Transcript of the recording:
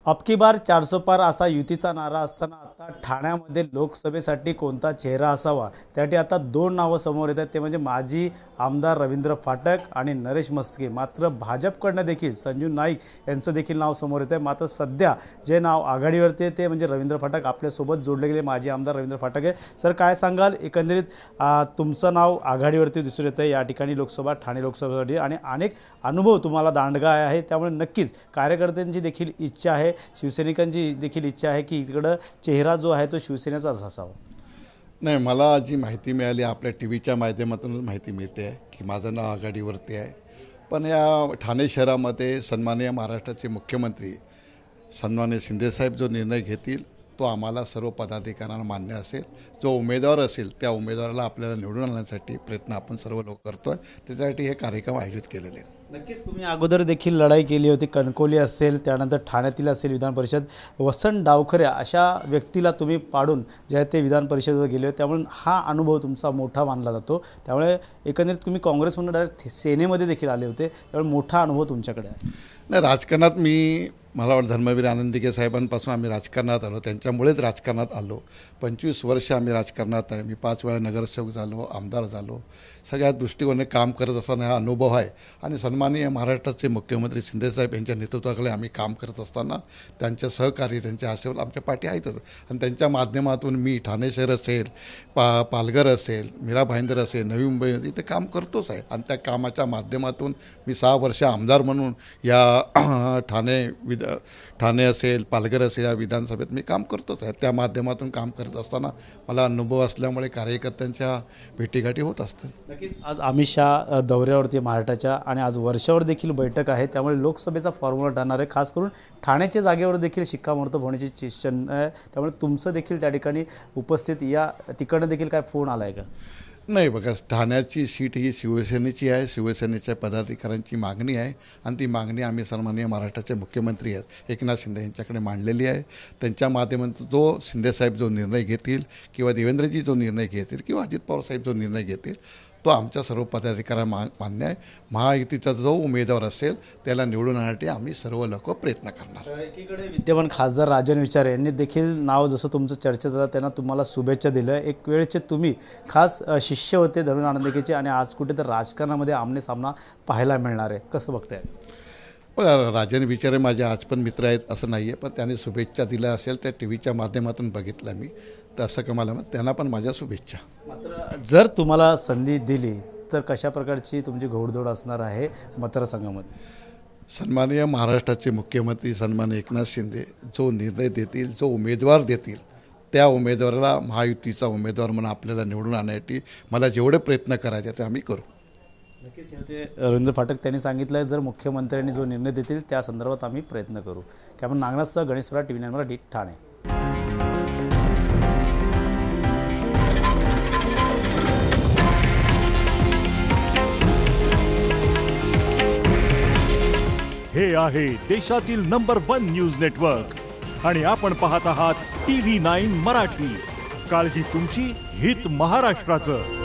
अबकी बार 400 पार असा युतीचा नारा असताना आता ठाण्यामध्ये लोकसभेसाठी कोणता चेहरा असावा त्यासाठी आता दोन नावं समोर येतात, ते म्हणजे माजी आमदार रवींद्र फाटक आणि नरेश म्हस्के। मात्र भाजपकडनं देखील संजू नाईक यांचं देखील नाव समोर येतं। मात्र सध्या जे नाव आघाडीवरती आहे ते म्हणजे रवींद्र फाटक, आपल्यासोबत जोडले गेले माजी आमदार रवींद्र फाटक आहे। सर, काय सांगाल, एकंदरीत तुमचं नाव आघाडीवरती दिसून येतं या ठिकाणी लोकसभा ठाणे लोकसभेसाठी आणि अनेक अनुभव तुम्हाला दांडगा आहे, त्यामुळे नक्कीच कार्यकर्त्यांची देखील इच्छा आहे, शिवसैनिकांची देखील इच्छा आहे की इकडं चेहरा जो आहे तो शिवसेनेचाच असावा। नाही, मला जी माहिती मिळाली आपल्या टीव्हीच्या माध्यमातूनच माहिती मिळते आहे की माझं नाव आघाडीवरती आहे। पण या ठाणे शहरामध्ये सन्माननीय महाराष्ट्राचे मुख्यमंत्री सन्माननीय शिंदेसाहेब जो निर्णय घेतील तो आम्हाला सर्व पदाधिकाऱ्यांना मान्य असेल। जो उमेदवार असेल त्या उमेदवाराला आपल्याला निवडून आणण्यासाठी प्रयत्न आपण सर्व लोक करतो आहे, त्याच्यासाठी हे कार्यक्रम आयोजित केलेले आहेत। नक्कीच तुम्ही अगोदर देखील लढाई केली होती, कणकोली असेल, त्यानंतर ठाण्यातील असेल विधान परिषद, वसंत डावखरे अशा व्यक्तीला तुम्ही पाडून जे आहे ते विधान परिषदेवर गेले होते, त्यामुळे हा अनुभव तुमचा मोठा मानला जातो। त्यामुळे एकंदरीत तुम्ही काँग्रेसमधून डायरेक्ट सेनेमध्ये देखील आले होते, त्यामुळे मोठा अनुभव तुमच्याकडे आहे। नाही, राजकारणात मला वाटतं धर्मवीर आनंदीके साहेबांपासून आम्ही राजकारणात आलो, त्यांच्यामुळेच राजकारणात आलो। 25 वर्ष आम्ही राजकारणात आहे। मी 5 वेळा नगरसेवक झालो, आमदार झालो, सगळ्या दृष्टीकोनाने काम करत असताना हा अनुभव आहे। आणि सन्माननीय महाराष्ट्राचे मुख्यमंत्री शिंदेसाहेब यांच्या नेतृत्वाखाली आम्ही काम करत असताना त्यांच्या सहकारी त्यांच्या आशीर्वाद आमच्या पाठी आहेतच। आणि त्यांच्या माध्यमातून मी ठाणे शहर असेल, पालघर असेल, मीरा भाईंदर असेल, नवी मुंबई इथे काम करतोच आहे। आणि त्या कामाच्या माध्यमातून मी 6 वर्ष आमदार म्हणून या ठाणे असेल, पालघर असेल या विधानसभेत मी काम करतोच आहे। त्या माध्यमातून काम करत असताना मला अनुभव असल्यामुळे कार्यकर्त्यांच्या भेटीगाठी होत असतात। नक्कीच आज अमित शहा दौऱ्यावरती महाराष्ट्राच्या आणि आज वर्षावर देखील बैठक आहे, त्यामुळे लोकसभेचा फॉर्म्युला ठरणार आहे। खास करून ठाण्याच्या जागेवर देखील शिक्कामोर्तब होण्याची चिन्ह आहे, त्यामुळे तुमचं देखील त्या ठिकाणी उपस्थित या तिकडनं देखील काय फोन आला आहे का? नाही, बघा, ठाण्याची सीट ही शिवसेनेची आहे, शिवसेनेच्या पदाधिकाऱ्यांची मागणी आहे आणि ती मागणी आम्ही सन्माननीय महाराष्ट्राचे मुख्यमंत्री आहेत एकनाथ शिंदे यांच्याकडे मांडलेली आहे। त्यांच्या माध्यमातून जो शिंदेसाहेब जो निर्णय घेतील किंवा देवेंद्रजी जो निर्णय घेतील किंवा अजित पवार साहेब जो निर्णय घेतील तो आमच्या सर्व पदाधिकाऱ्यांना मान्य आहे। महायुतीचा जो उमेदवार असेल त्याला निवडून आणण्यासाठी आम्ही सर्व लोक प्रयत्न करणार। एकीकडे विद्यमान खासदार राजन विचारे यांनी देखील नाव जसं तुमचं चर्चेत झालं त्यांना तुम्हाला शुभेच्छा दिल्या। एक वेळचे तुम्ही खास शिष्य होते धर्मवीर आनंदीकेचे आणि आज कुठे तर राजकारणामध्ये आमने सामना पाहायला मिळणार आहे, कसं बघताय? राजन विचारे माझे आज पण मित्र आहेत असं नाही आहे, पण त्यांनी शुभेच्छा दिल्या असेल त्या टीव्हीच्या माध्यमातून बघितलं मी, तर असं का मला त्यांना पण माझ्या शुभेच्छा। मात्र जर तुम्हाला संधी दिली तर कशा प्रकारची तुमची घोडदौड असणार आहे मतदारसंघामध्ये? सन्माननीय महाराष्ट्राचे मुख्यमंत्री सन्माननीय एकनाथ शिंदे जो निर्णय देतील, जो उमेदवार देतील त्या उमेदवाराला महायुतीचा उमेदवार म्हणून आपल्याला निवडून आणण्यासाठी मला जेवढे प्रयत्न करायचे ते आम्ही करू। नक्कीच रवींद्र फाटक त्यांनी सांगितलं आहे, जर मुख्यमंत्र्यांनी जो निर्णय देतील त्या संदर्भात आम्ही प्रयत्न करू। कॅमेरामन नागनाथसह गणेश स्वरा, TV9 मराठी, ठाणे। हे आहे देशातील नंबर 1 न्यूज नेटवर्क आणि आपण पाहत आहात TV9 मराठी। काळजी तुमची, हित महाराष्ट्राचं।